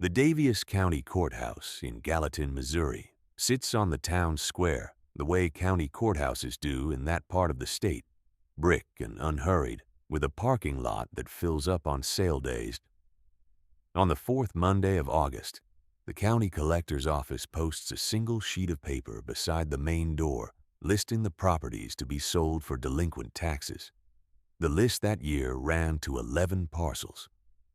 The Daviess County Courthouse in Gallatin, Missouri, sits on the town square the way county courthouses do in that part of the state, brick and unhurried, with a parking lot that fills up on sale days. On the fourth Monday of August, the county collector's office posts a single sheet of paper beside the main door listing the properties to be sold for delinquent taxes. The list that year ran to 11 parcels.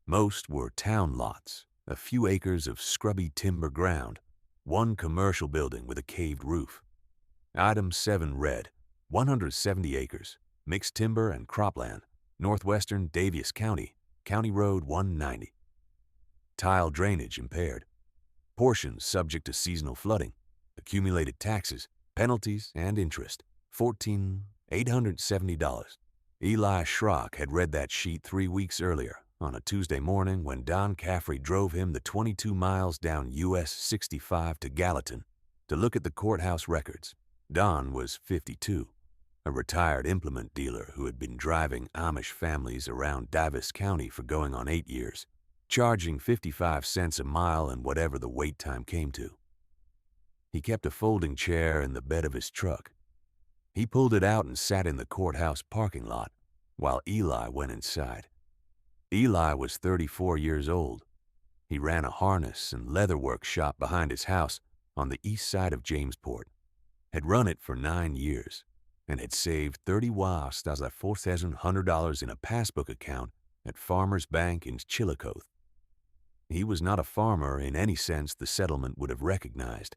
Most were town lots, a few acres of scrubby timber ground, one commercial building with a caved roof. Item 7 read, 170 acres, mixed timber and cropland, northwestern Daviess County, County Road 190. Tile drainage impaired. Portions subject to seasonal flooding, accumulated taxes, penalties, and interest, $14,870. Eli Schrock had read that sheet 3 weeks earlier, on a Tuesday morning when Don Caffrey drove him the 22 miles down US 65 to Gallatin to look at the courthouse records. Don was 52, a retired implement dealer who had been driving Amish families around Daviess County for going on 8 years, charging 55 cents a mile and whatever the wait time came to. He kept a folding chair in the bed of his truck. He pulled it out and sat in the courthouse parking lot while Eli went inside. Eli was 34 years old. He ran a harness and leather work shop behind his house on the east side of Jamesport, had run it for 9 years, and had saved $31,400 in a passbook account at Farmers Bank in Chillicothe. He was not a farmer in any sense the settlement would have recognized.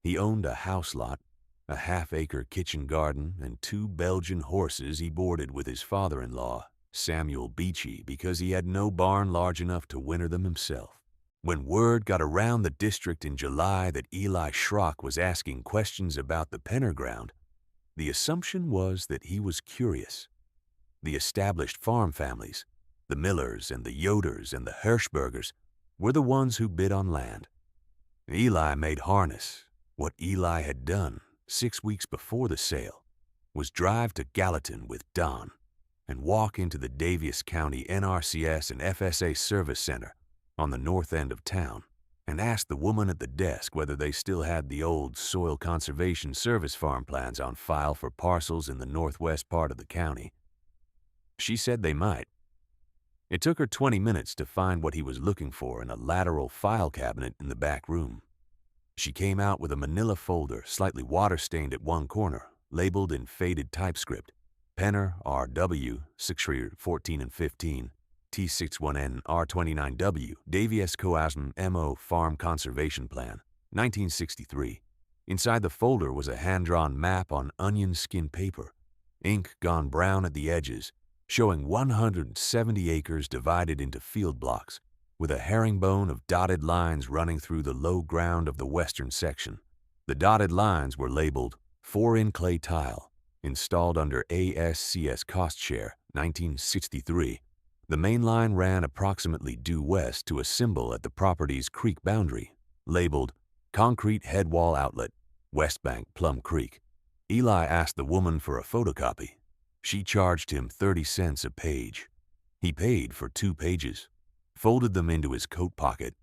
He owned a house lot, a half-acre kitchen garden, and 2 Belgian horses he boarded with his father-in-law, Samuel Beachy, because he had no barn large enough to winter them himself. When word got around the district in July that Eli Schrock was asking questions about the Penner ground, the assumption was that he was curious. The established farm families, the Millers and the Yoders and the Hirschbergers, were the ones who bid on land. Eli made harness. What Eli had done 6 weeks before the sale was drive to Gallatin with Don and walk into the Daviess County NRCS and FSA Service Center on the north end of town and ask the woman at the desk whether they still had the old Soil Conservation Service farm plans on file for parcels in the northwest part of the county. She said they might. It took her 20 minutes to find what he was looking for in a lateral file cabinet in the back room. She came out with a manila folder slightly water-stained at one corner, labeled in faded typescript, Penner R.W. 614 and 15, T61N R29W, Daviess County M.O. Farm Conservation Plan, 1963. Inside the folder was a hand-drawn map on onion skin paper, ink gone brown at the edges, showing 170 acres divided into field blocks, with a herringbone of dotted lines running through the low ground of the western section. The dotted lines were labeled 4-in clay tile, installed under ASCS cost share, 1963. The main line ran approximately due west to a symbol at the property's creek boundary, labeled Concrete Head Wall Outlet, West Bank, Plum Creek. Eli asked the woman for a photocopy. She charged him 30 cents a page. He paid for 2 pages, folded them into his coat pocket,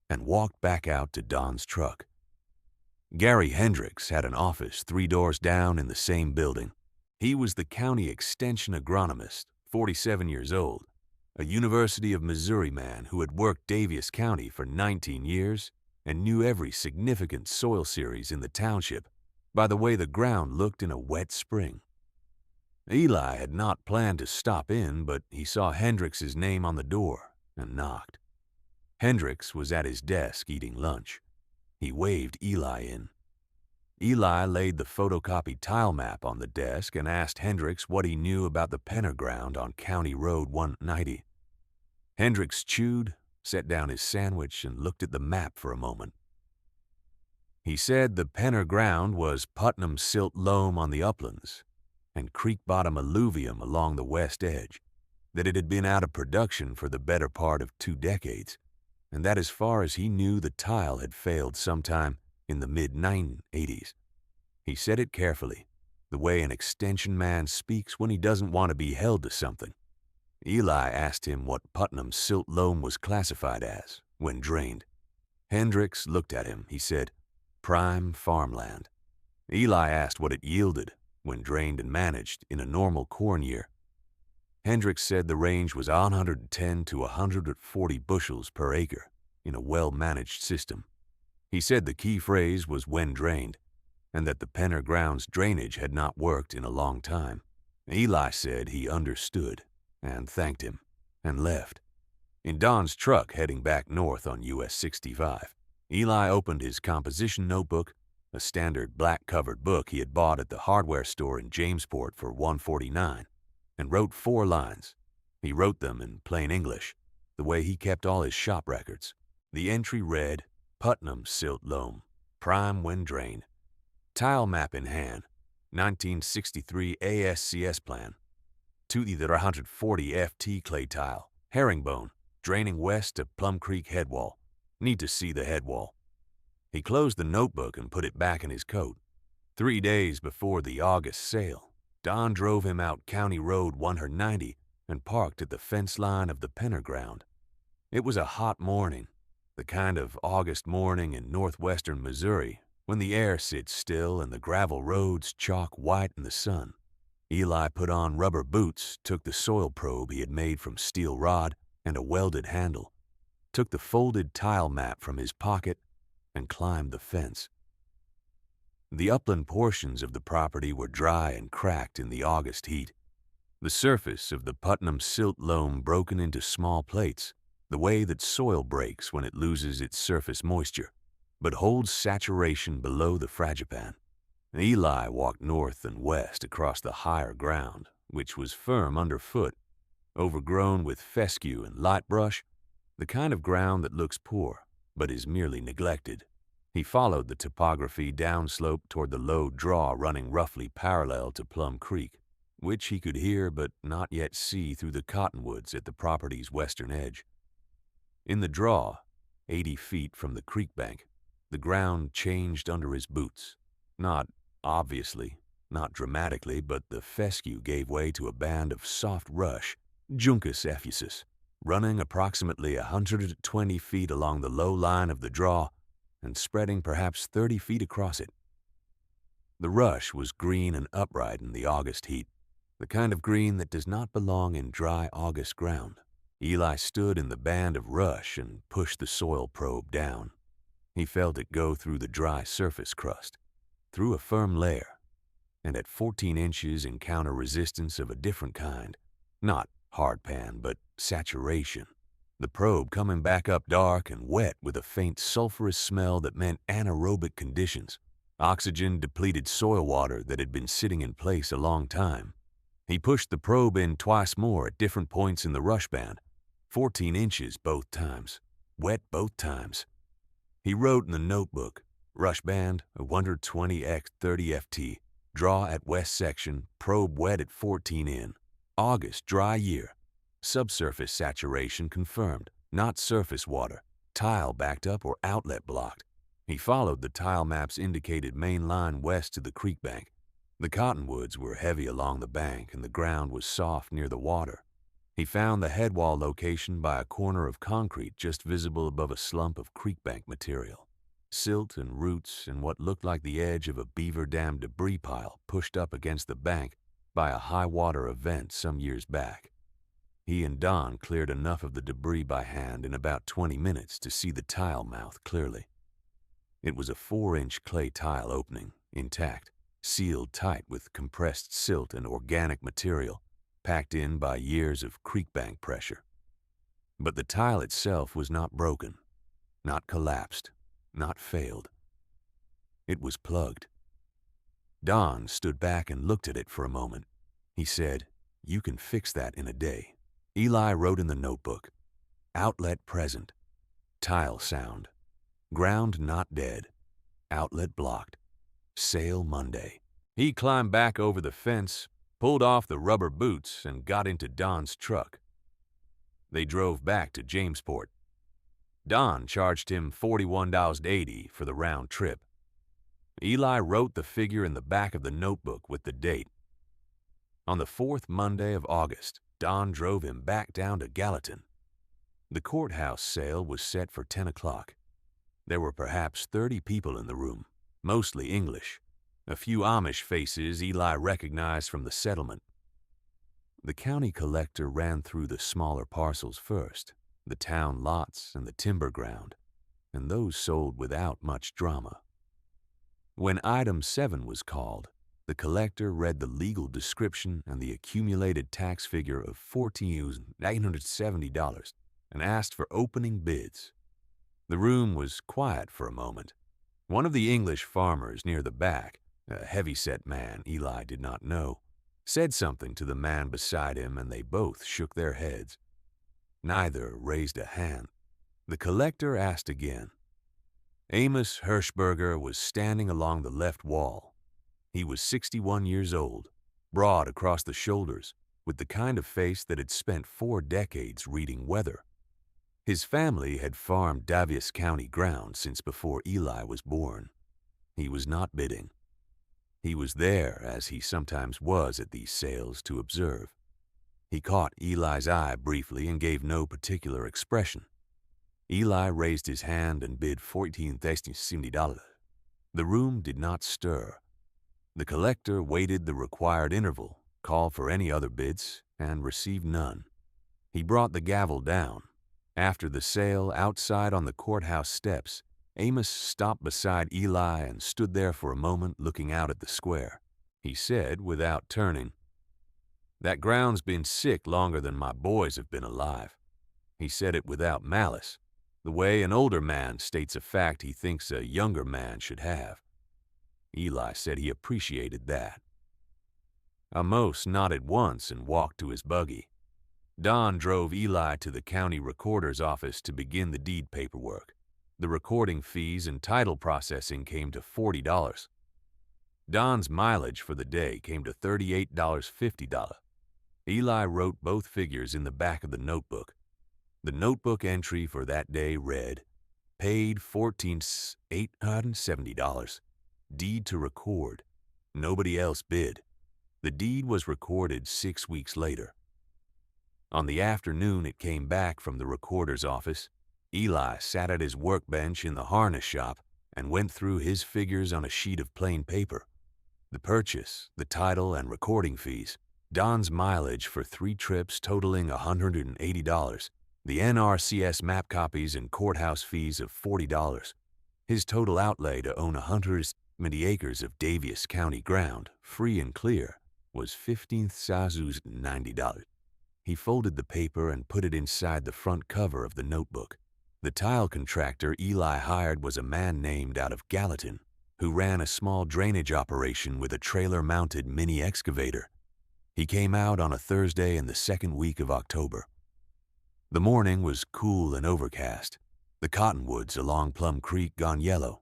and walked back out to Don's truck. Gary Hendricks had an office 3 doors down in the same building. He was the county extension agronomist, 47 years old, a University of Missouri man who had worked Daviess County for 19 years and knew every significant soil series in the township by the way the ground looked in a wet spring. Eli had not planned to stop in, but he saw Hendricks's name on the door and knocked. Hendricks was at his desk eating lunch. He waved Eli in. Eli laid the photocopied tile map on the desk and asked Hendricks what he knew about the Penner ground on County Road 190. Hendricks chewed, set down his sandwich, and looked at the map for a moment. He said the Penner ground was Putnam silt loam on the uplands and creek bottom alluvium along the west edge, that it had been out of production for the better part of 2 decades, and that as far as he knew the tile had failed sometime in the mid-1980s. He said it carefully, the way an extension man speaks when he doesn't want to be held to something. Eli asked him what Putnam silt loam was classified as when drained. Hendricks looked at him. He said, "Prime farmland." Eli asked what it yielded when drained and managed in a normal corn year. Hendricks said the range was 110 to 140 bushels per acre in a well-managed system. He said the key phrase was when drained, and that the Penner ground's drainage had not worked in a long time. Eli said he understood and thanked him and left. In Don's truck heading back north on US 65, Eli opened his composition notebook, a standard black-covered book he had bought at the hardware store in Jamesport for $149, and wrote 4 lines. He wrote them in plain English, the way he kept all his shop records. The entry read, "Putnam silt loam, prime when drained. Tile map in hand, 1963 ASCS plan. 240 FT clay tile, herringbone, draining west to Plum Creek headwall. Need to see the headwall." He closed the notebook and put it back in his coat. 3 days before the August sale, Don drove him out County Road 190 and parked at the fence line of the Penner ground. It was a hot morning, the kind of August morning in northwestern Missouri when the air sits still and the gravel roads chalk white in the sun. Eli put on rubber boots, took the soil probe he had made from steel rod and a welded handle, took the folded tile map from his pocket, and climbed the fence. The upland portions of the property were dry and cracked in the August heat. The surface of the Putnam silt loam broken into small plates, the way that soil breaks when it loses its surface moisture, but holds saturation below the fragipan. Eli walked north and west across the higher ground, which was firm underfoot, overgrown with fescue and light brush, the kind of ground that looks poor but is merely neglected. He followed the topography downslope toward the low draw running roughly parallel to Plum Creek, which he could hear but not yet see through the cottonwoods at the property's western edge. In the draw, 80 feet from the creek bank, the ground changed under his boots. Not obviously, not dramatically, but the fescue gave way to a band of soft rush, Juncus effusus, running approximately 120 feet along the low line of the draw and spreading perhaps 30 feet across it. The rush was green and upright in the August heat, the kind of green that does not belong in dry August ground. Eli stood in the band of rush and pushed the soil probe down. He felt it go through the dry surface crust, through a firm layer, and at 14 inches encounter resistance of a different kind, not hardpan, but saturation. The probe coming back up dark and wet with a faint sulfurous smell that meant anaerobic conditions, oxygen-depleted soil water that had been sitting in place a long time. He pushed the probe in twice more at different points in the rush band, 14 inches both times, wet both times. He wrote in the notebook, rush band, 120x30 FT, draw at west section, probe wet at 14 in, August dry year, subsurface saturation confirmed, not surface water, tile backed up or outlet blocked. He followed the tile map's indicated main line west to the creek bank. The cottonwoods were heavy along the bank and the ground was soft near the water. He found the headwall location by a corner of concrete just visible above a slump of creek bank material. Silt and roots and what looked like the edge of a beaver dam debris pile pushed up against the bank by a high water event some years back. He and Don cleared enough of the debris by hand in about 20 minutes to see the tile mouth clearly. It was a 4-inch clay tile opening, intact, sealed tight with compressed silt and organic material, packed in by years of creek bank pressure. But the tile itself was not broken, not collapsed, not failed. It was plugged. Don stood back and looked at it for a moment. He said, "You can fix that in a day." Eli wrote in the notebook, "Outlet present, tile sound, ground not dead, outlet blocked, sale Monday." He climbed back over the fence, pulled off the rubber boots, and got into Don's truck. They drove back to Jamesport. Don charged him $41.80 for the round trip. Eli wrote the figure in the back of the notebook with the date. On the 4th Monday of August, Don drove him back down to Gallatin. The courthouse sale was set for 10 o'clock. There were perhaps 30 people in the room, mostly English. A few Amish faces Eli recognized from the settlement. The county collector ran through the smaller parcels first, the town lots and the timber ground, and those sold without much drama. When item 7 was called, the collector read the legal description and the accumulated tax figure of $14,870 and asked for opening bids. The room was quiet for a moment. One of the English farmers near the back, a heavy-set man Eli did not know, said something to the man beside him, and they both shook their heads. Neither raised a hand. The collector asked again. Amos Hirschberger was standing along the left wall. He was 61 years old, broad across the shoulders, with the kind of face that had spent 4 decades reading weather. His family had farmed Daviess County ground since before Eli was born. He was not bidding. He was there, as he sometimes was at these sales, to observe. He caught Eli's eye briefly and gave no particular expression. Eli raised his hand and bid $14,070. The room did not stir. The collector waited the required interval, called for any other bids, and received none. He brought the gavel down. After the sale, outside on the courthouse steps, Amos stopped beside Eli and stood there for a moment looking out at the square. He said, without turning, "That ground's been sick longer than my boys have been alive." He said it without malice, the way an older man states a fact he thinks a younger man should have. Eli said he appreciated that. Amos nodded once and walked to his buggy. Don drove Eli to the county recorder's office to begin the deed paperwork. The recording fees and title processing came to $40. Don's mileage for the day came to $38.50. Eli wrote both figures in the back of the notebook. The notebook entry for that day read, "Paid $14,870. Deed to record. Nobody else bid." The deed was recorded 6 weeks later. On the afternoon it came back from the recorder's office, Eli sat at his workbench in the harness shop and went through his figures on a sheet of plain paper. The purchase, the title, and recording fees, Don's mileage for 3 trips totaling $180, the NRCS map copies and courthouse fees of $40. His total outlay to own 170 acres of Daviess County ground, free and clear, was $15,090. He folded the paper and put it inside the front cover of the notebook. The tile contractor Eli hired was a man named out of Gallatin, who ran a small drainage operation with a trailer-mounted mini excavator. He came out on a Thursday in the second week of October. The morning was cool and overcast, the cottonwoods along Plum Creek gone yellow.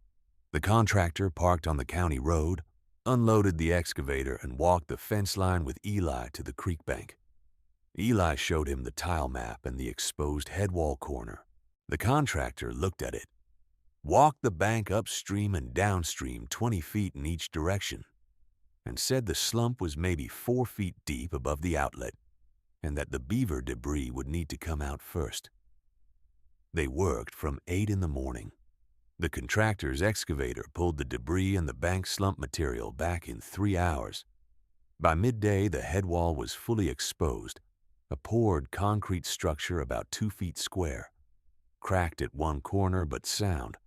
The contractor parked on the county road, unloaded the excavator, and walked the fence line with Eli to the creek bank. Eli showed him the tile map and the exposed headwall corner. The contractor looked at it, walked the bank upstream and downstream 20 feet in each direction, and said the slump was maybe 4 feet deep above the outlet, and that the beaver debris would need to come out first. They worked from 8 in the morning. The contractor's excavator pulled the debris and the bank slump material back in 3 hours. By midday, the headwall was fully exposed, a poured concrete structure about 2 feet square, cracked at one corner but sound,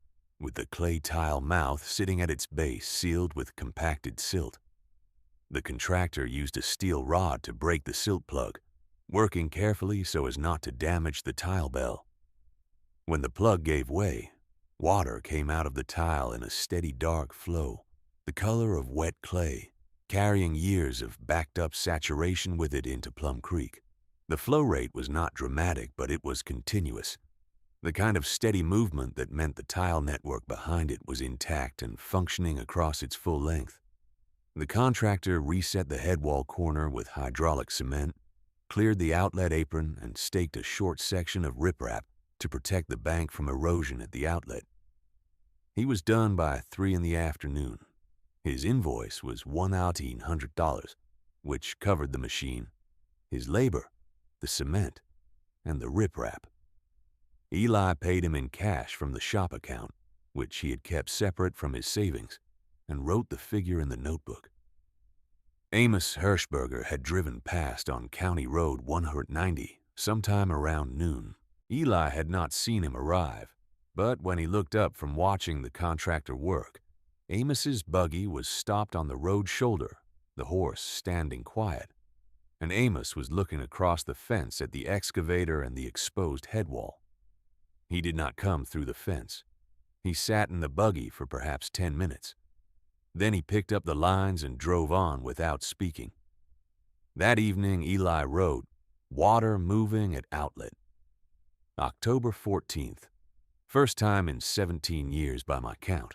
with the clay tile mouth sitting at its base sealed with compacted silt. The contractor used a steel rod to break the silt plug, working carefully so as not to damage the tile bell. When the plug gave way, water came out of the tile in a steady dark flow, the color of wet clay, carrying years of backed-up saturation with it into Plum Creek. The flow rate was not dramatic, but it was continuous, the kind of steady movement that meant the tile network behind it was intact and functioning across its full length. The contractor reset the headwall corner with hydraulic cement, cleared the outlet apron, and staked a short section of riprap to protect the bank from erosion at the outlet. He was done by 3 in the afternoon. His invoice was $1,800, which covered the machine, his labor, the cement, and the riprap. Eli paid him in cash from the shop account, which he had kept separate from his savings, and wrote the figure in the notebook. Amos Hirschberger had driven past on County Road 190 sometime around noon. Eli had not seen him arrive, but when he looked up from watching the contractor work, Amos's buggy was stopped on the road shoulder, the horse standing quiet, and Amos was looking across the fence at the excavator and the exposed head wall. He did not come through the fence. He sat in the buggy for perhaps 10 minutes. Then he picked up the lines and drove on without speaking. That evening, Eli wrote, "Water moving at outlet." October 14th. First time in 17 years by my count.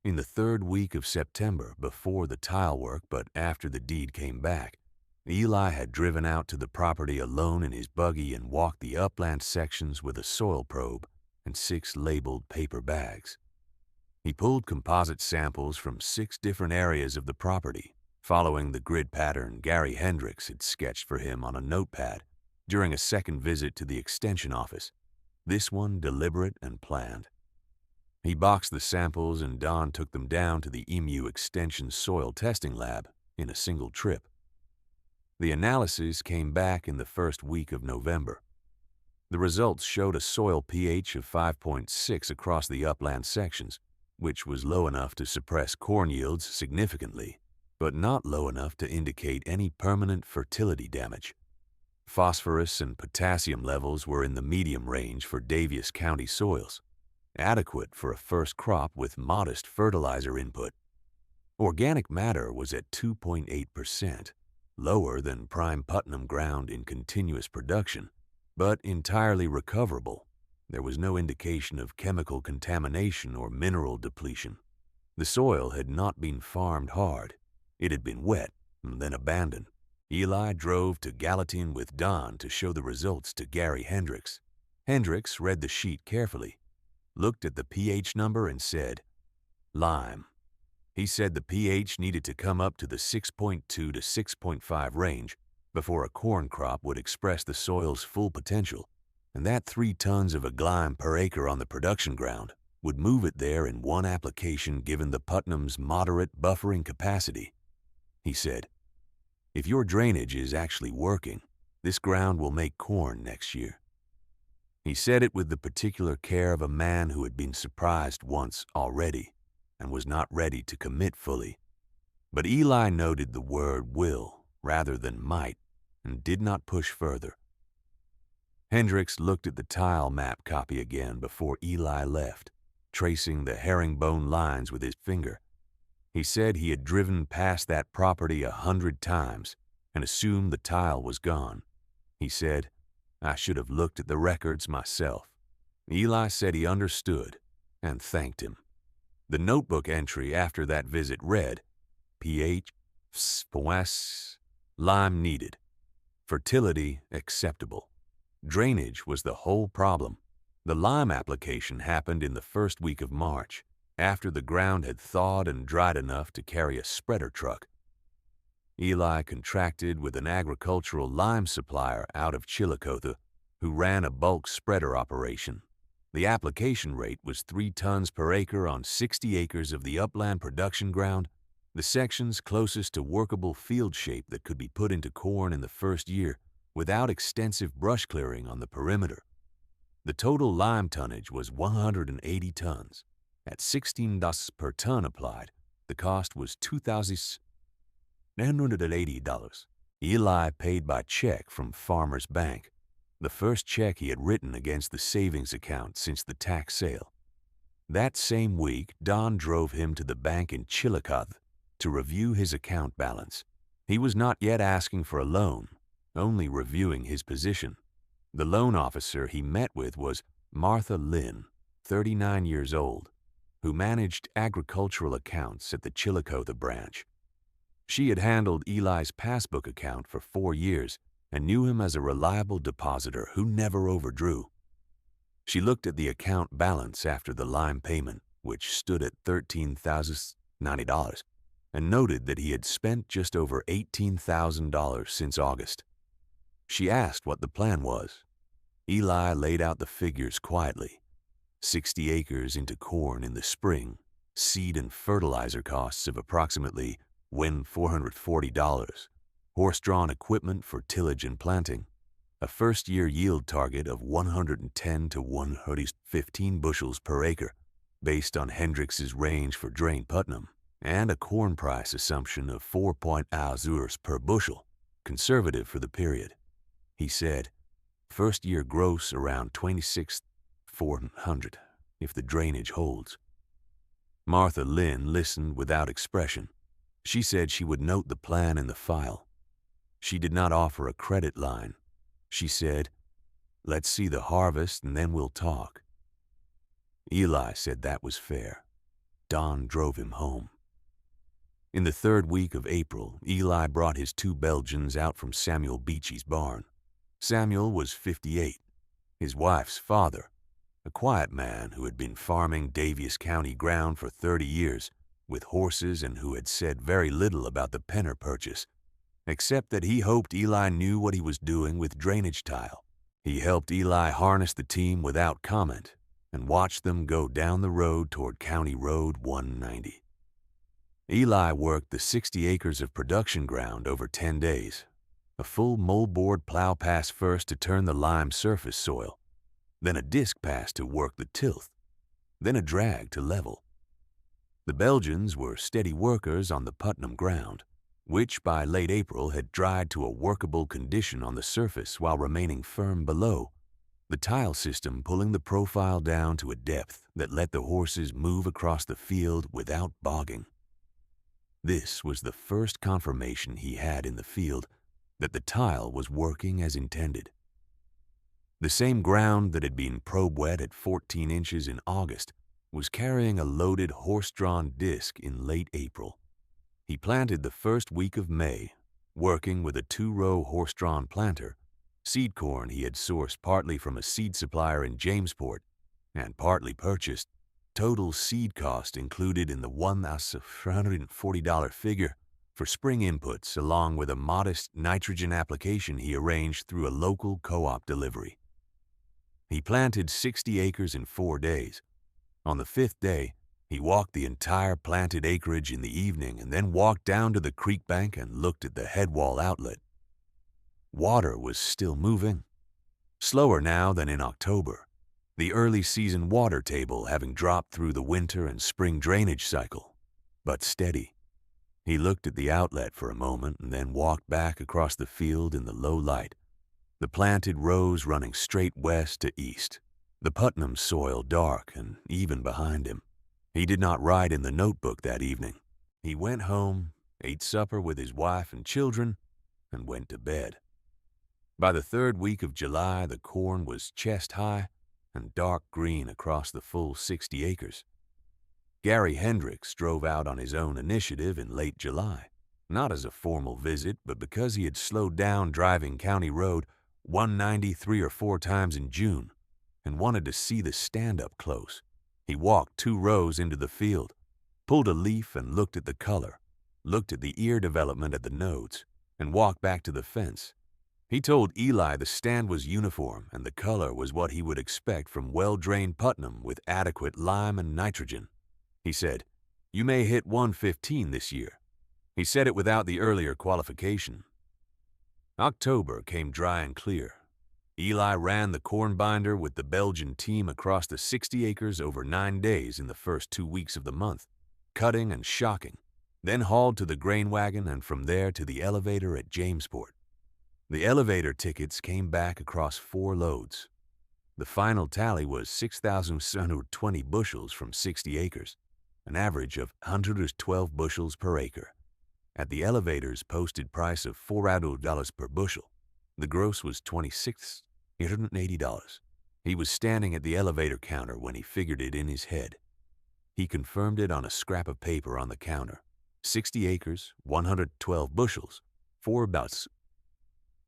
In the third week of September, before the tile work but after the deed came back, Eli had driven out to the property alone in his buggy and walked the upland sections with a soil probe and 6 labeled paper bags. He pulled composite samples from 6 different areas of the property, following the grid pattern Gary Hendricks had sketched for him on a notepad during a second visit to the extension office, this one deliberate and planned. He boxed the samples and Don took them down to the EMU Extension Soil Testing Lab in a single trip. The analysis came back in the first week of November. The results showed a soil pH of 5.6 across the upland sections, which was low enough to suppress corn yields significantly, but not low enough to indicate any permanent fertility damage. Phosphorus and potassium levels were in the medium range for Daviess County soils, adequate for a first crop with modest fertilizer input. Organic matter was at 2.8%, lower than prime Putnam ground in continuous production, but entirely recoverable. There was no indication of chemical contamination or mineral depletion. The soil had not been farmed hard. It had been wet and then abandoned. Eli drove to Gallatin with Don to show the results to Gary Hendricks. Hendricks read the sheet carefully, looked at the pH number and said, "Lime." He said the pH needed to come up to the 6.2 to 6.5 range before a corn crop would express the soil's full potential, and that 3 tons of aglyme per acre on the production ground would move it there in one application given the Putnam's moderate buffering capacity. He said, "If your drainage is actually working, this ground will make corn next year." He said it with the particular care of a man who had been surprised once already and was not ready to commit fully. But Eli noted the word will rather than might and did not push further. Hendricks looked at the tile map copy again before Eli left, tracing the herringbone lines with his finger. He said he had driven past that property 100 times and assumed the tile was gone. He said, "I should have looked at the records myself." Eli said he understood and thanked him. The notebook entry after that visit read, pH, lime needed, fertility acceptable. Drainage was the whole problem. The lime application happened in the first week of March, after the ground had thawed and dried enough to carry a spreader truck. Eli contracted with an agricultural lime supplier out of Chillicothe who ran a bulk spreader operation. The application rate was 3 tons per acre on 60 acres of the upland production ground, the sections closest to workable field shape that could be put into corn in the first year without extensive brush clearing on the perimeter. The total lime tonnage was 180 tons. At $16 per ton applied, the cost was $2,980. Eli paid by check from Farmers Bank, the first check he had written against the savings account since the tax sale. That same week, Don drove him to the bank in Chillicothe to review his account balance. He was not yet asking for a loan, only reviewing his position. The loan officer he met with was Martha Lynn, 39 years old, who managed agricultural accounts at the Chillicothe branch. She had handled Eli's passbook account for 4 years and knew him as a reliable depositor who never overdrew. She looked at the account balance after the lime payment, which stood at $13,090, and noted that he had spent just over $18,000 since August. She asked what the plan was. Eli laid out the figures quietly. 60 acres into corn in the spring, seed and fertilizer costs of approximately $440, horse-drawn equipment for tillage and planting, a first-year yield target of 110 to 115 bushels per acre, based on Hendrix's range for Drain Putnam, and a corn price assumption of 4.0 per bushel, conservative for the period. He said, first-year gross around 26,400 if the drainage holds. Martha Lynn listened without expression. She said she would note the plan in the file. She did not offer a credit line. She said, let's see the harvest and then we'll talk. Eli said that was fair. Don drove him home. In the third week of April, Eli brought his 2 Belgians out from Samuel Beachy's barn. Samuel was 58, his wife's father, a quiet man who had been farming Daviess County ground for 30 years with horses and who had said very little about the Penner purchase, except that he hoped Eli knew what he was doing with drainage tile. He helped Eli harness the team without comment and watched them go down the road toward County Road 190. Eli worked the 60 acres of production ground over 10 days, a full moldboard plow pass first to turn the lime surface soil, then a disc pass to work the tilth, then a drag to level. The Belgians were steady workers on the Putnam ground, which by late April had dried to a workable condition on the surface while remaining firm below, the tile system pulling the profile down to a depth that let the horses move across the field without bogging. This was the first confirmation he had in the field that the tile was working as intended. The same ground that had been probe wet at 14 inches in August was carrying a loaded horse-drawn disc in late April. He planted the first week of May, working with a 2-row horse-drawn planter, seed corn he had sourced partly from a seed supplier in Jamesport and partly purchased, total seed cost included in the $1,440 figure for spring inputs along with a modest nitrogen application he arranged through a local co-op delivery. He planted 60 acres in 4 days. On the 5th day, he walked the entire planted acreage in the evening and then walked down to the creek bank and looked at the headwall outlet. Water was still moving, slower now than in October, the early season water table having dropped through the winter and spring drainage cycle, but steady. He looked at the outlet for a moment and then walked back across the field in the low light, the planted rows running straight west to east, the Putnam soil dark and even behind him. He did not write in the notebook that evening. He went home, ate supper with his wife and children, and went to bed. By the 3rd week of July, the corn was chest-high and dark green across the full 60 acres. Gary Hendrix drove out on his own initiative in late July, not as a formal visit, but because he had slowed down driving County Road 190 3 or 4 times in June and wanted to see the stand up close. He walked 2 rows into the field, pulled a leaf and looked at the color, looked at the ear development at the nodes, and walked back to the fence. He told Eli the stand was uniform and the color was what he would expect from well-drained Putnam with adequate lime and nitrogen. He said, "You may hit 115 this year." He said it without the earlier qualification. October came dry and clear. Eli ran the corn binder with the Belgian team across the 60 acres over 9 days in the first 2 weeks of the month, cutting and shocking, then hauled to the grain wagon and from there to the elevator at Jamesport. The elevator tickets came back across 4 loads. The final tally was 6,720 bushels from 60 acres, an average of 112 bushels per acre. At the elevator's posted price of $4 per bushel, the gross was $26,880. He was standing at the elevator counter when he figured it in his head. He confirmed it on a scrap of paper on the counter. 60 acres, 112 bushels, $4.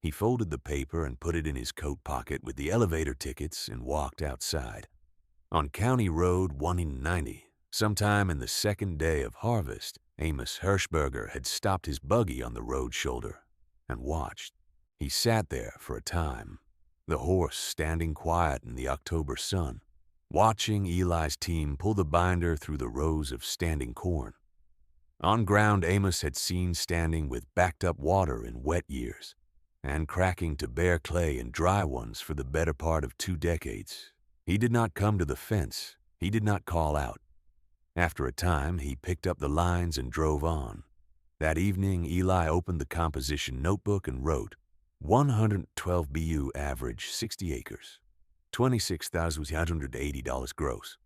He folded the paper and put it in his coat pocket with the elevator tickets and walked outside. On County Road 190, sometime in the 2nd day of harvest, Amos Hirschberger had stopped his buggy on the road shoulder and watched. He sat there for a time, the horse standing quiet in the October sun, watching Eli's team pull the binder through the rows of standing corn. On ground Amos had seen standing with backed-up water in wet years, and cracking to bare clay in dry ones for the better part of 2 decades. He did not come to the fence. He did not call out. After a time, he picked up the lines and drove on. That evening, Eli opened the composition notebook and wrote, 112 BU average, 60 acres, $26,880 gross.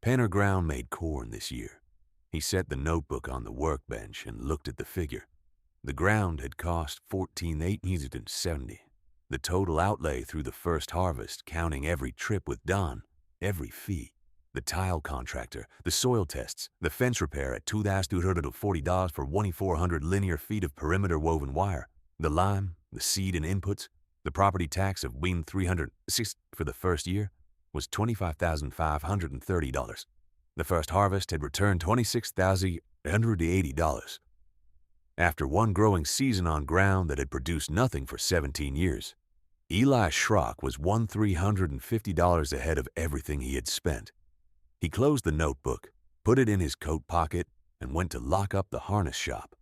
Penner ground made corn this year. He set the notebook on the workbench and looked at the figure. The ground had cost $14,870. The total outlay through the first harvest, counting every trip with Don, every fee, the tile contractor, the soil tests, the fence repair at $2,240 for 2,400 linear feet of perimeter woven wire, the lime, the seed and inputs, the property tax of $306 for the first year was $25,530. The first harvest had returned $26,880. After one growing season on ground that had produced nothing for 17 years, Eli Schrock was $1,350 ahead of everything he had spent. He closed the notebook, put it in his coat pocket, and went to lock up the harness shop.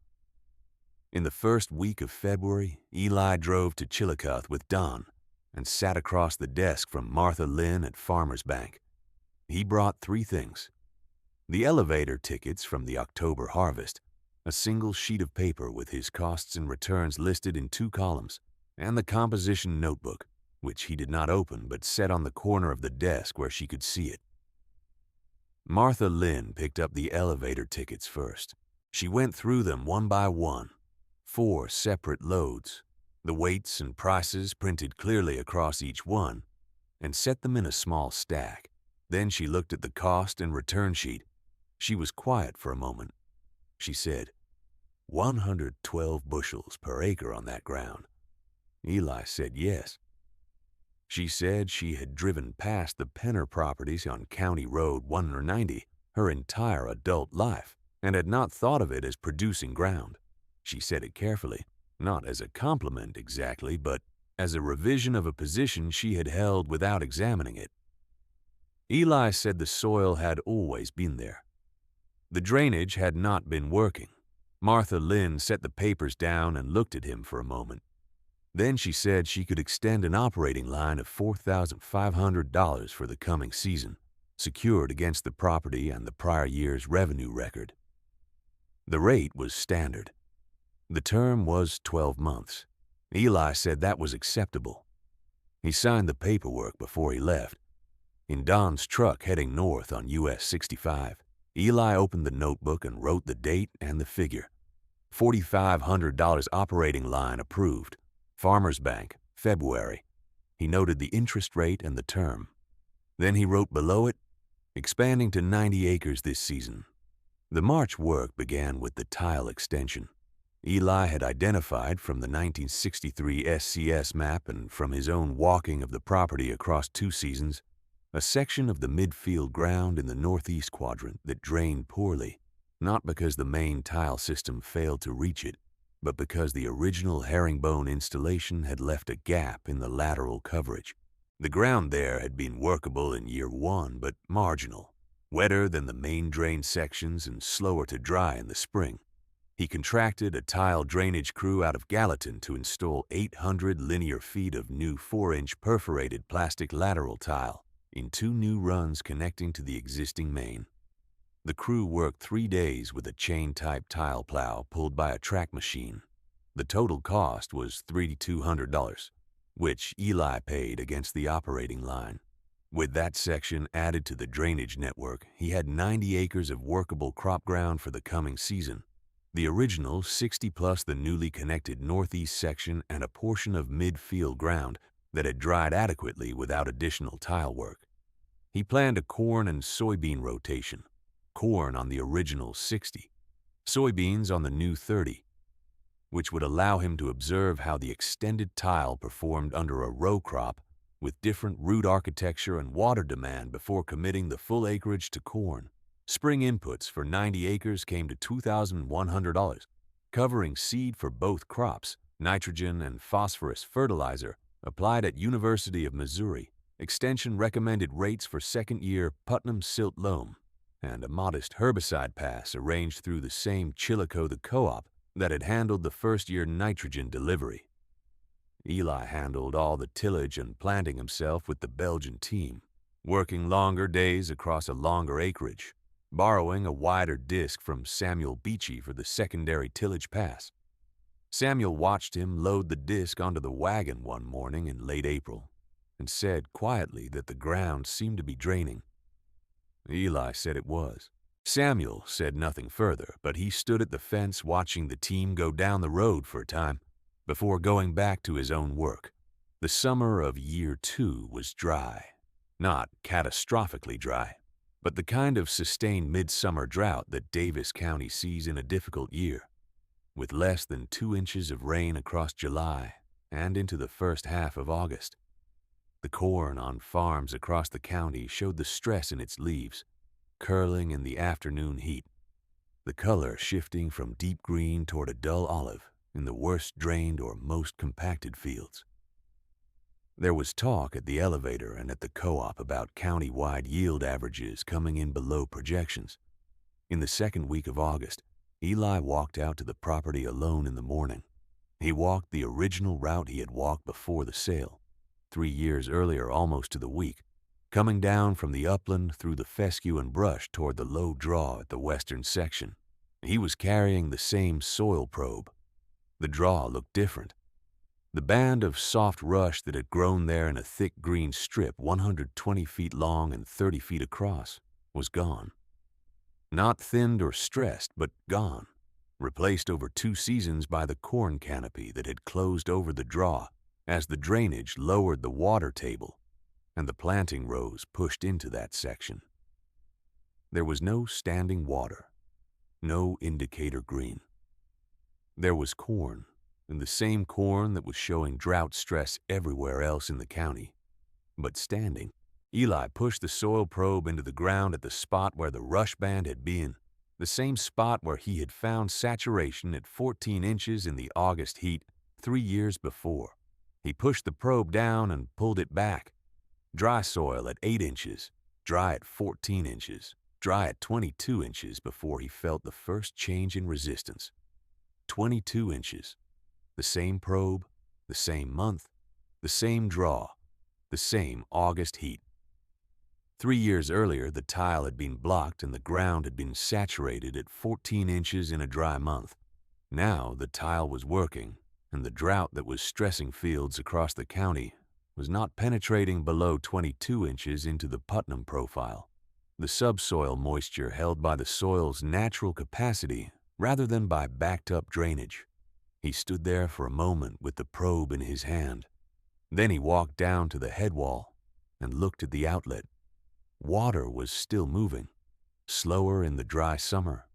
In the first week of February, Eli drove to Chillicothe with Don and sat across the desk from Martha Lynn at Farmers Bank. He brought 3 things: the elevator tickets from the October harvest, a single sheet of paper with his costs and returns listed in 2 columns, and the composition notebook, which he did not open but set on the corner of the desk where she could see it. Martha Lynn picked up the elevator tickets first. She went through them one by one, 4 separate loads, the weights and prices printed clearly across each one, and set them in a small stack. Then she looked at the cost and return sheet. She was quiet for a moment. She said, 112 bushels per acre on that ground. Eli said yes. She said she had driven past the Penner properties on County Road 190 her entire adult life and had not thought of it as producing ground. She said it carefully, not as a compliment exactly, but as a revision of a position she had held without examining it. Eli said the soil had always been there. The drainage had not been working. Martha Lynn set the papers down and looked at him for a moment. Then she said she could extend an operating line of $4,500 for the coming season, secured against the property and the prior year's revenue record. The rate was standard. The term was 12 months. Eli said that was acceptable. He signed the paperwork before he left. In Don's truck heading north on US 65, Eli opened the notebook and wrote the date and the figure. $4,500 operating line approved. Farmers Bank, February. He noted the interest rate and the term. Then he wrote below it, expanding to 90 acres this season. The March work began with the tile extension. Eli had identified from the 1963 SCS map and from his own walking of the property across 2 seasons, a section of the midfield ground in the northeast quadrant that drained poorly, not because the main tile system failed to reach it, but because the original herringbone installation had left a gap in the lateral coverage. The ground there had been workable in year 1, but marginal, wetter than the main drain sections and slower to dry in the spring. He contracted a tile drainage crew out of Gallatin to install 800 linear feet of new 4-inch perforated plastic lateral tile in 2 new runs connecting to the existing main. The crew worked 3 days with a chain-type tile plow pulled by a track machine. The total cost was $3,200, which Eli paid against the operating line. With that section added to the drainage network, he had 90 acres of workable crop ground for the coming season. The original 60 plus the newly connected northeast section and a portion of midfield ground that had dried adequately without additional tile work. He planned a corn and soybean rotation, corn on the original 60, soybeans on the new 30, which would allow him to observe how the extended tile performed under a row crop with different root architecture and water demand before committing the full acreage to corn. Spring inputs for 90 acres came to $2,100, covering seed for both crops, nitrogen and phosphorus fertilizer applied at University of Missouri, Extension recommended rates for second-year Putnam silt loam, and a modest herbicide pass arranged through the same Chillicothe co-op that had handled the first-year nitrogen delivery. Eli handled all the tillage and planting himself with the Belgian team, working longer days across a longer acreage, borrowing a wider disc from Samuel Beachy for the secondary tillage pass. Samuel watched him load the disc onto the wagon one morning in late April and said quietly that the ground seemed to be draining. Eli said it was. Samuel said nothing further, but he stood at the fence watching the team go down the road for a time before going back to his own work. The summer of year 2 was dry. Not catastrophically dry, but the kind of sustained midsummer drought that Daviess County sees in a difficult year, with less than 2 inches of rain across July and into the first half of August. The corn on farms across the county showed the stress in its leaves, curling in the afternoon heat, the color shifting from deep green toward a dull olive in the worst drained or most compacted fields. There was talk at the elevator and at the co-op about county-wide yield averages coming in below projections. In the second week of August, Eli walked out to the property alone in the morning. He walked the original route he had walked before the sale, 3 years earlier almost to the week, coming down from the upland through the fescue and brush toward the low draw at the western section. He was carrying the same soil probe. The draw looked different. The band of soft rush that had grown there in a thick green strip 120 feet long and 30 feet across was gone. Not thinned or stressed, but gone, replaced over 2 seasons by the corn canopy that had closed over the draw as the drainage lowered the water table and the planting rows pushed into that section. There was no standing water, no indicator green. There was corn, and the same corn that was showing drought stress everywhere else in the county, but standing. Eli pushed the soil probe into the ground at the spot where the rush band had been, the same spot where he had found saturation at 14 inches in the August heat 3 years before. He pushed the probe down and pulled it back. Dry soil at 8 inches, dry at 14 inches, dry at 22 inches before he felt the first change in resistance. 22 inches. The same probe, the same month, the same draw, the same August heat. 3 years earlier, the tile had been blocked and the ground had been saturated at 14 inches in a dry month. Now the tile was working, and the drought that was stressing fields across the county was not penetrating below 22 inches into the Putnam profile. The subsoil moisture held by the soil's natural capacity rather than by backed-up drainage. He stood there for a moment with the probe in his hand. Then he walked down to the head wall and looked at the outlet. Water was still moving, slower in the dry summer,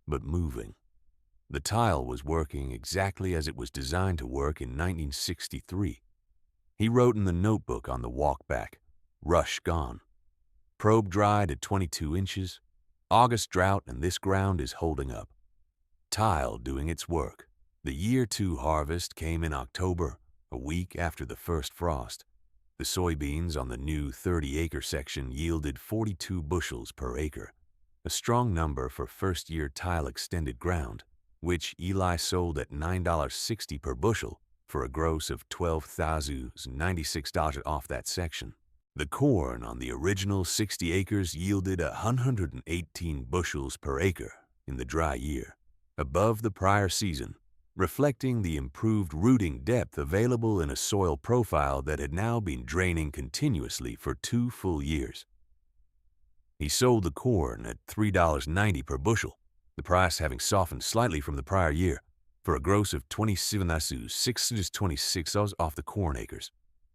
but moving. The tile was working exactly as it was designed to work in 1963. He wrote in the notebook on the walk back, "Rush gone. Probe dried at 22 inches. August drought and this ground is holding up. Tile doing its work." The year 2 harvest came in October, a week after the first frost. The soybeans on the new 30-acre section yielded 42 bushels per acre, a strong number for first-year tile extended ground, which Eli sold at $9.60 per bushel for a gross of $12,096 off that section. The corn on the original 60 acres yielded 118 bushels per acre in the dry year, above the prior season, reflecting the improved rooting depth available in a soil profile that had now been draining continuously for 2 full years. He sold the corn at $3.90 per bushel, the price having softened slightly from the prior year, for a gross of $27,626 off the corn acres.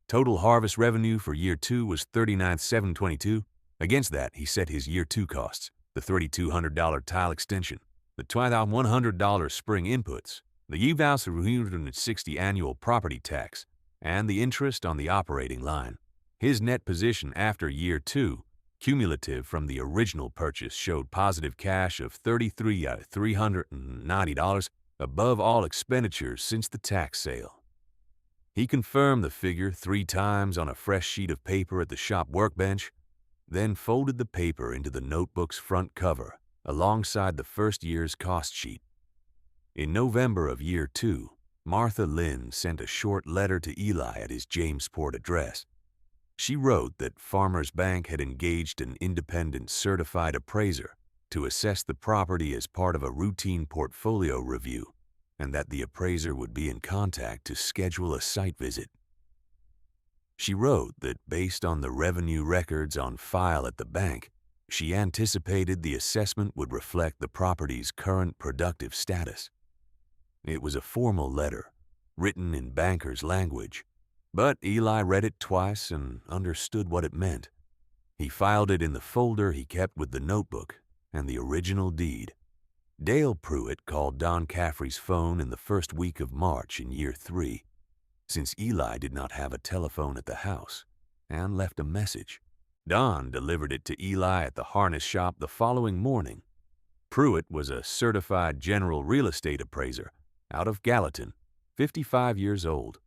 Total harvest revenue for year 2 was $39,722. Against that, he set his year 2 costs, the $3,200 tile extension, the $2,100 spring inputs, the $360 annual property tax, and the interest on the operating line. His net position after year 2, cumulative from the original purchase, showed positive cash of $33,390, above all expenditures since the tax sale. He confirmed the figure 3 times on a fresh sheet of paper at the shop workbench, then folded the paper into the notebook's front cover alongside the first year's cost sheet. In November of year 2, Martha Lynn sent a short letter to Eli at his Jamesport address. She wrote that Farmers Bank had engaged an independent certified appraiser to assess the property as part of a routine portfolio review, and that the appraiser would be in contact to schedule a site visit. She wrote that based on the revenue records on file at the bank, she anticipated the assessment would reflect the property's current productive status. It was a formal letter, written in banker's language, but Eli read it twice and understood what it meant. He filed it in the folder he kept with the notebook and the original deed. Dale Pruitt called Don Caffrey's phone in the first week of March in year 3, since Eli did not have a telephone at the house, and left a message. Don delivered it to Eli at the harness shop the following morning. Pruitt was a certified general real estate appraiser out of Gallatin, 55 years old,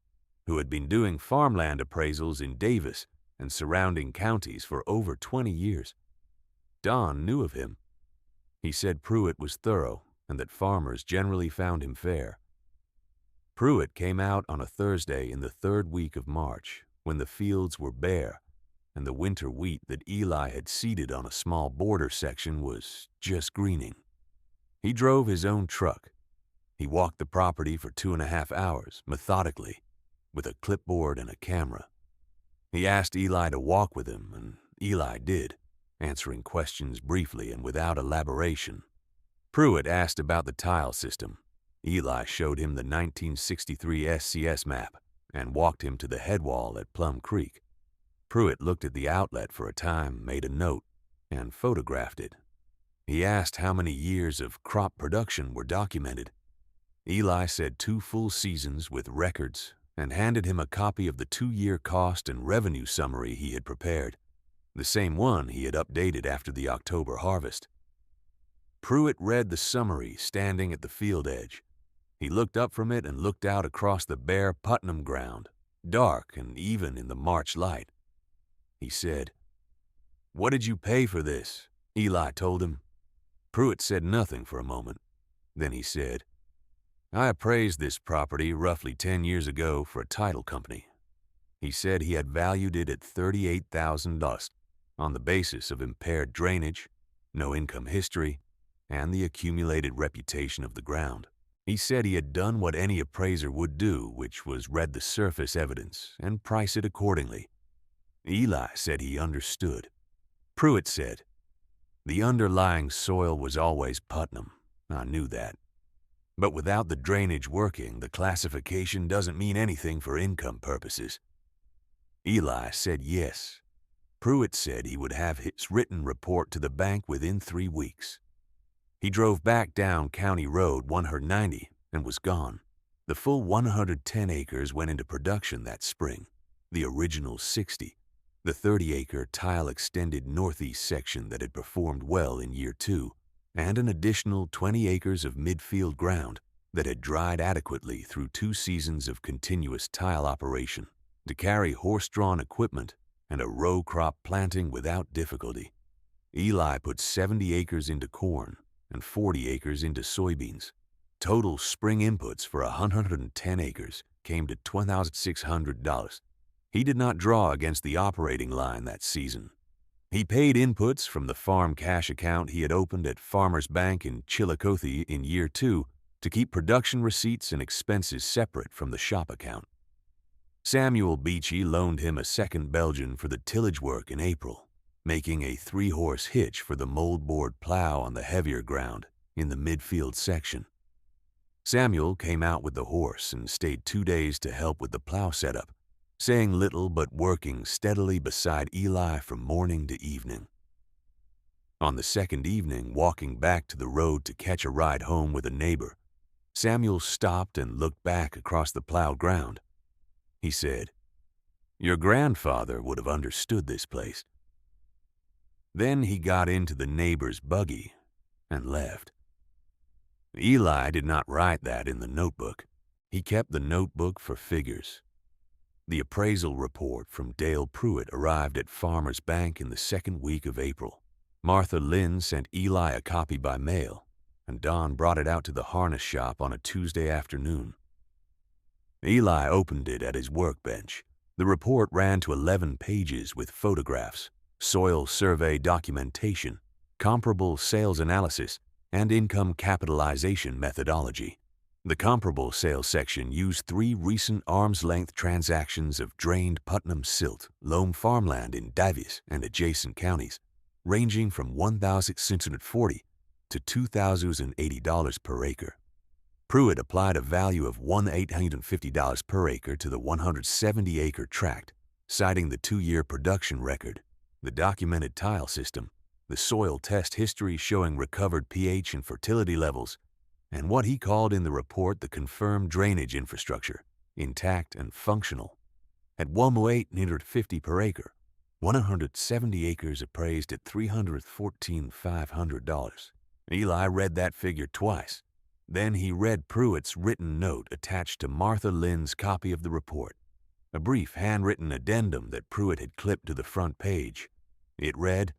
who had been doing farmland appraisals in Daviess and surrounding counties for over 20 years. Don knew of him. He said Pruitt was thorough and that farmers generally found him fair. Pruitt came out on a Thursday in the 3rd week of March, when the fields were bare and the winter wheat that Eli had seeded on a small border section was just greening. He drove his own truck. He walked the property for 2.5 hours, methodically, with a clipboard and a camera. He asked Eli to walk with him, and Eli did, answering questions briefly and without elaboration. Pruitt asked about the tile system. Eli showed him the 1963 SCS map and walked him to the head wall at Plum Creek. Pruitt looked at the outlet for a time, made a note, and photographed it. He asked how many years of crop production were documented. Eli said 2 full seasons with records and handed him a copy of the 2-year cost and revenue summary he had prepared, the same one he had updated after the October harvest. Pruitt read the summary standing at the field edge. He looked up from it and looked out across the bare Putnam ground, dark and even in the March light. He said, "What did you pay for this?" Eli told him. Pruitt said nothing for a moment. Then he said, "I appraised this property roughly 10 years ago for a title company." He said he had valued it at $38,000 on the basis of impaired drainage, no income history, and the accumulated reputation of the ground. He said he had done what any appraiser would do, which was read the surface evidence and price it accordingly. Eli said he understood. Pruitt said, "The underlying soil was always Putnam. I knew that. But without the drainage working, the classification doesn't mean anything for income purposes." Eli said yes. Pruitt said he would have his written report to the bank within 3 weeks. He drove back down County Road 190 and was gone. The full 110 acres went into production that spring, the original 60, the 30-acre tile-extended northeast section that had performed well in year 2, and an additional 20 acres of midfield ground that had dried adequately through 2 seasons of continuous tile operation to carry horse-drawn equipment and a row crop planting without difficulty. Eli put 70 acres into corn and 40 acres into soybeans. Total spring inputs for 110 acres came to $2,600. He did not draw against the operating line that season. He paid inputs from the farm cash account he had opened at Farmers Bank in Chillicothe in year 2 to keep production receipts and expenses separate from the shop account. Samuel Beachy loaned him a second Belgian for the tillage work in April, making a 3-horse hitch for the moldboard plow on the heavier ground in the midfield section. Samuel came out with the horse and stayed 2 days to help with the plow setup, saying little but working steadily beside Eli from morning to evening. On the second evening, walking back to the road to catch a ride home with a neighbor, Samuel stopped and looked back across the plowed ground. He said, "Your grandfather would have understood this place." Then he got into the neighbor's buggy and left. Eli did not write that in the notebook. He kept the notebook for figures. The appraisal report from Dale Pruitt arrived at Farmers Bank in the second week of April. Martha Lynn sent Eli a copy by mail, and Don brought it out to the harness shop on a Tuesday afternoon. Eli opened it at his workbench. The report ran to 11 pages with photographs, soil survey documentation, comparable sales analysis, and income capitalization methodology. The comparable sales section used 3 recent arm's-length transactions of drained Putnam silt, loam farmland in Daviess and adjacent counties, ranging from $1,640 to $2,080 per acre. Pruitt applied a value of $1,850 per acre to the 170-acre tract, citing the 2-year production record, the documented tile system, the soil test history showing recovered pH and fertility levels, and what he called in the report the confirmed drainage infrastructure, intact and functional. At $1,850 per acre, 170 acres appraised at $314,500. Eli read that figure twice. Then he read Pruitt's written note attached to Martha Lynn's copy of the report, a brief handwritten addendum that Pruitt had clipped to the front page. It read,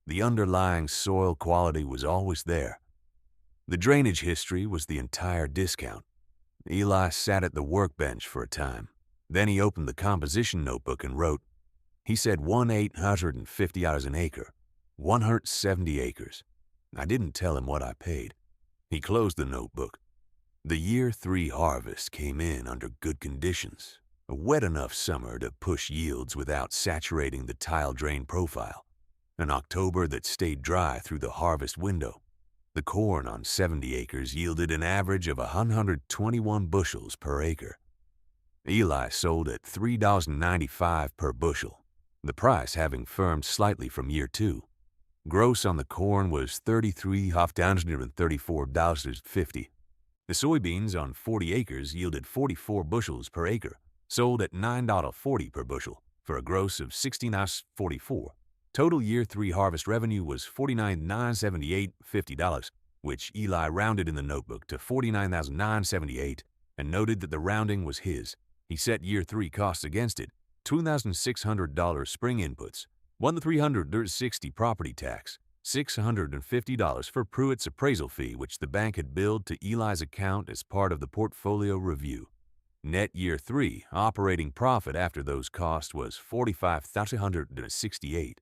"The underlying soil quality was always there. The drainage history was the entire discount." Eli sat at the workbench for a time. Then he opened the composition notebook and wrote, he said $1,850 an acre, 170 acres. I didn't tell him what I paid. He closed the notebook. The year 3 harvest came in under good conditions, a wet enough summer to push yields without saturating the tile drain profile, an October that stayed dry through the harvest window. The corn on 70 acres yielded an average of 121 bushels per acre. Eli sold at $3.95 per bushel, the price having firmed slightly from year 2. Gross on the corn was $33,134.50. The soybeans on 40 acres yielded 44 bushels per acre, sold at $9.40 per bushel, for a gross of $16.44. Total year 3 harvest revenue was $49,978.50, which Eli rounded in the notebook to $49,978 and noted that the rounding was his. He set year 3 costs against it: $2,600 spring inputs, $1,360 property tax, $650 for Pruitt's appraisal fee, which the bank had billed to Eli's account as part of the portfolio review. Net year 3 operating profit after those costs was $45,168.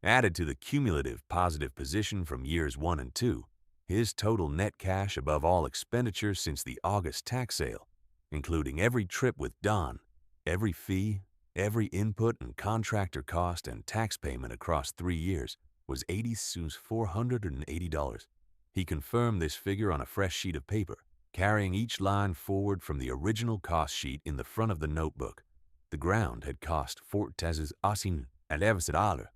Added to the cumulative positive position from years 1 and 2, his total net cash above all expenditures since the August tax sale, including every trip with Don, every fee, every input and contractor cost and tax payment across 3 years, was $80,480. He confirmed this figure on a fresh sheet of paper, carrying each line forward from the original cost sheet in the front of the notebook. The ground had cost $14,011.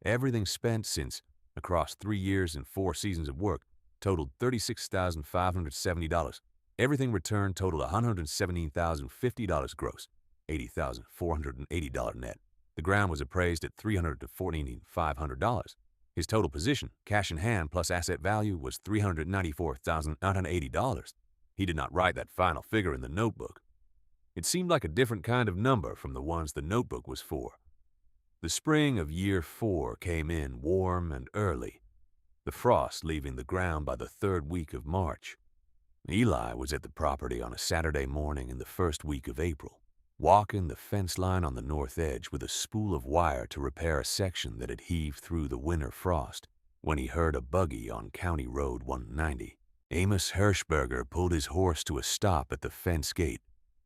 Everything spent since, across 3 years and 4 seasons of work, totaled $36,570. Everything returned totaled $117,050 gross, $80,480 net. The ground was appraised at $314,500. His total position, cash in hand plus asset value, was $394,980. He did not write that final figure in the notebook. It seemed like a different kind of number from the ones the notebook was for. The spring of year 4 came in warm and early, the frost leaving the ground by the 3rd week of March. Eli was at the property on a Saturday morning in the first week of April, walking the fence line on the north edge with a spool of wire to repair a section that had heaved through the winter frost, when he heard a buggy on County Road 190. Amos Hirschberger pulled his horse to a stop at the fence gate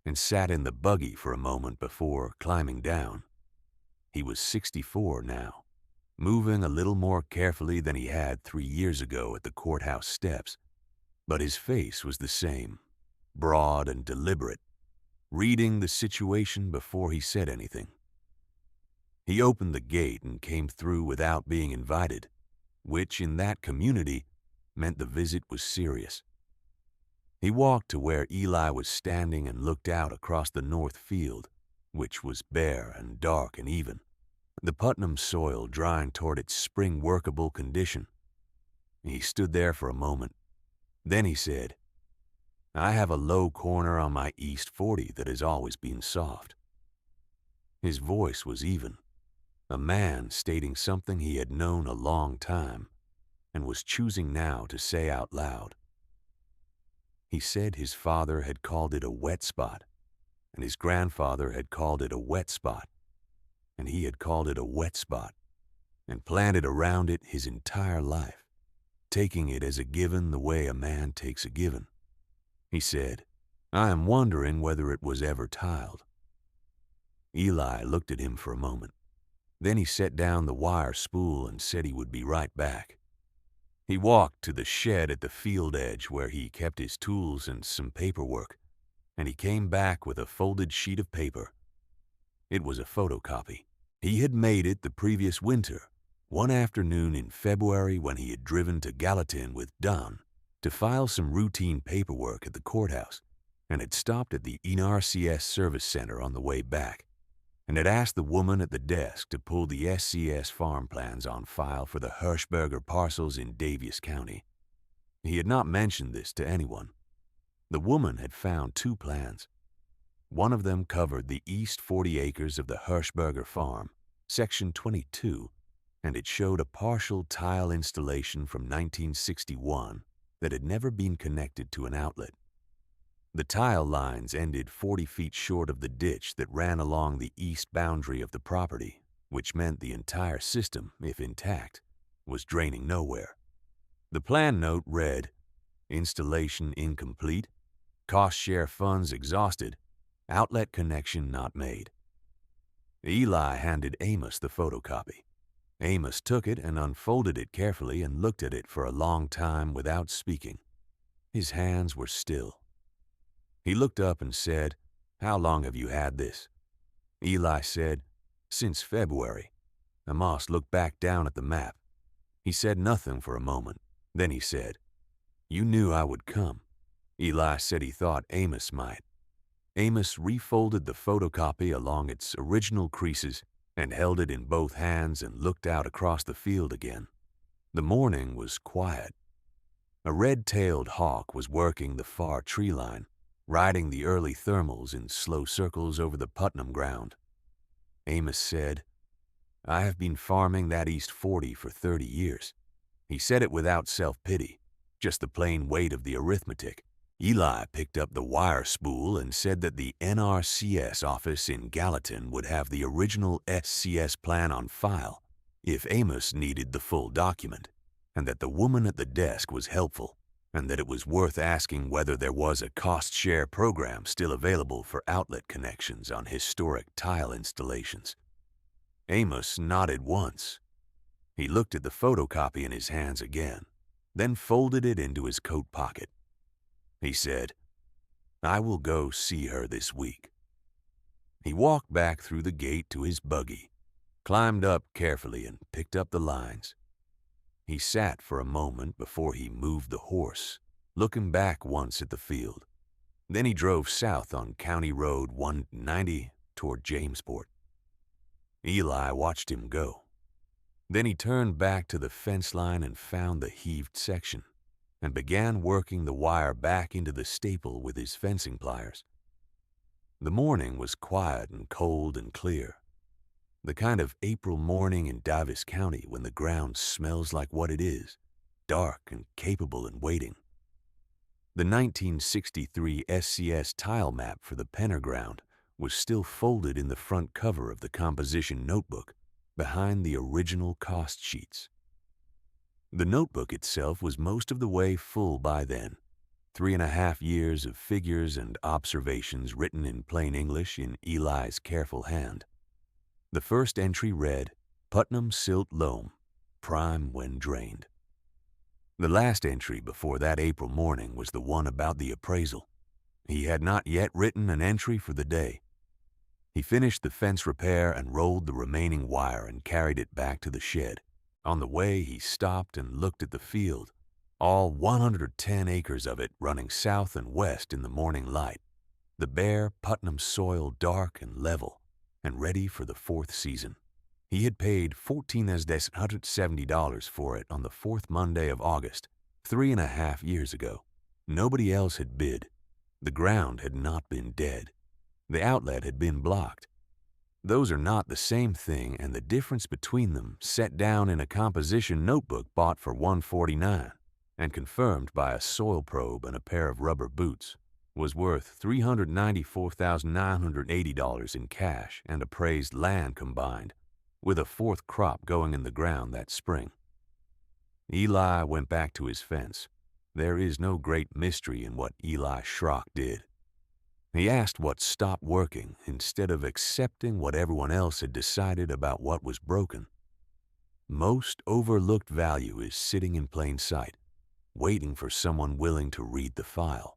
and sat in the buggy for a moment before climbing down. He was 64 now, moving a little more carefully than he had 3 years ago at the courthouse steps, but his face was the same, broad and deliberate, reading the situation before he said anything. He opened the gate and came through without being invited, which in that community meant the visit was serious. He walked to where Eli was standing and looked out across the north field, which was bare and dark and even, the Putnam soil drying toward its spring workable condition. He stood there for a moment. Then he said, "I have a low corner on my east 40 that has always been soft. His voice was even, a man stating something he had known a long time and was choosing now to say out loud. He said his father had called it a wet spot, and his grandfather had called it a wet spot, and he had called it a wet spot and planted around it his entire life, taking it as a given the way a man takes a given. He said, "I am wondering whether it was ever tiled." Eli looked at him for a moment. Then he set down the wire spool and said he would be right back. He walked to the shed at the field edge where he kept his tools and some paperwork, and he came back with a folded sheet of paper. It was a photocopy. He had made it the previous winter, one afternoon in February when he had driven to Gallatin with Don to file some routine paperwork at the courthouse, and had stopped at the NRCS service center on the way back, and had asked the woman at the desk to pull the SCS farm plans on file for the Hirschberger parcels in Daviess County. He had not mentioned this to anyone. The woman had found 2 plans. One of them covered the east 40 acres of the Hirschberger farm, section 22, and it showed a partial tile installation from 1961 that had never been connected to an outlet. The tile lines ended 40 feet short of the ditch that ran along the east boundary of the property, which meant the entire system, if intact, was draining nowhere. The plan note read, "Installation incomplete, cost share funds exhausted, outlet connection not made." Eli handed Amos the photocopy. Amos took it and unfolded it carefully and looked at it for a long time without speaking. His hands were still. He looked up and said, "How long have you had this?" Eli said, "Since February." Amos looked back down at the map. He said nothing for a moment. Then he said, "You knew I would come." Eli said he thought Amos might. Amos refolded the photocopy along its original creases and held it in both hands and looked out across the field again. The morning was quiet. A red-tailed hawk was working the far tree line, riding the early thermals in slow circles over the Putnam ground. Amos said, "I have been farming that East 40 for 30 years. He said it without self-pity, just the plain weight of the arithmetic. Eli picked up the wire spool and said that the NRCS office in Gallatin would have the original SCS plan on file if Amos needed the full document, and that the woman at the desk was helpful, and that it was worth asking whether there was a cost-share program still available for outlet connections on historic tile installations." Amos nodded once. He looked at the photocopy in his hands again, then folded it into his coat pocket. He said, "I will go see her this week." He walked back through the gate to his buggy, climbed up carefully and picked up the lines. He sat for a moment before he moved the horse, looking back once at the field. Then he drove south on County Road 190 toward Jamesport. Eli watched him go. Then he turned back to the fence line and found the heaved section, and began working the wire back into the staple with his fencing pliers. The morning was quiet and cold and clear, the kind of April morning in Daviess County when the ground smells like what it is, dark and capable and waiting. The 1963 SCS tile map for the Penner ground was still folded in the front cover of the composition notebook, behind the original cost sheets. The notebook itself was most of the way full by then, 3.5 years of figures and observations written in plain English in Eli's careful hand. The first entry read, "Putnam Silt Loam, prime when drained." The last entry before that April morning was the one about the appraisal. He had not yet written an entry for the day. He finished the fence repair and rolled the remaining wire and carried it back to the shed. On the way, he stopped and looked at the field, all 110 acres of it running south and west in the morning light, the bare Putnam soil dark and level and ready for the 4th season. He had paid $1,470 for it on the 4th Monday of August, 3.5 years ago. Nobody else had bid. The ground had not been dead. The outlet had been blocked. Those are not the same thing, and the difference between them, set down in a composition notebook bought for $149 and confirmed by a soil probe and a pair of rubber boots, was worth $394,980 in cash and appraised land combined, with a fourth crop going in the ground that spring. Eli went back to his fence. There is no great mystery in what Eli Schrock did. He asked what stopped working instead of accepting what everyone else had decided about what was broken. Most overlooked value is sitting in plain sight, waiting for someone willing to read the file.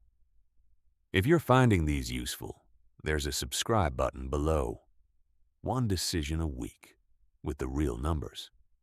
If you're finding these useful, there's a subscribe button below. One decision a week with the real numbers.